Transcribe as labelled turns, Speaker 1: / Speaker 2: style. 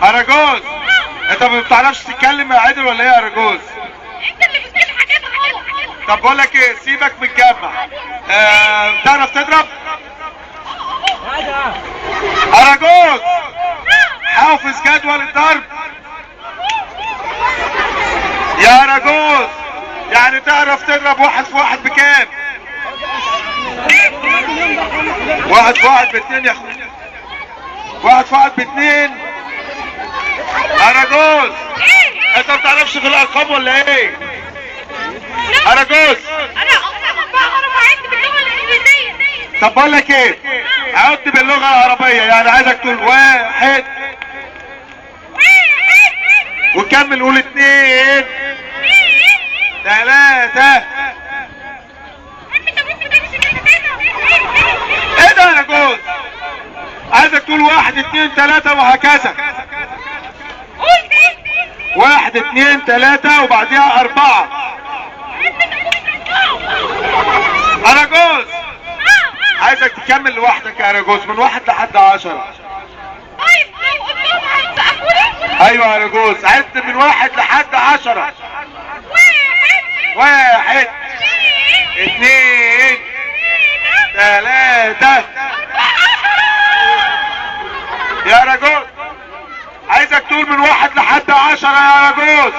Speaker 1: اراجوز انت ما بتعرفش تتكلم يا عادل ولا ايه يا اراجوز؟
Speaker 2: انت اللي بتقول حاجات غلط.
Speaker 1: طب بقول لك ايه، سيبك من الجامع. تعرف تضرب؟ اراجوز حافظ جدول الضرب يا اراجوز، يعني تعرف تضرب واحد في واحد بكام؟ واحد في واحد باتنين يا اخويا، واحد في واحد باتنين. اراجوز انت ما بتعرفش في الارقام ولا ايه؟ اراجوز
Speaker 2: انا بعرف اعد باللغه الانجليزيه.
Speaker 1: طب بقول لك ايه، عد باللغه العربيه، يعني عايزك تقول واحد وكمل قول اتنين تلاتة. ايه ده يا جوز؟ عايزك تقول واحد اتنين تلاتة وهكذا. واحد اتنين تلاتة وبعديها اربعة. اراجوز عايزك تكمل لوحدك يا اراجوز من واحد لحد 10. ايوه يا اراجوز، عد من واحد لحد 10. واحد اتنين تلاتة. يا اراجوز عايزك تقول من واحد لحد 10 يا اراجوز.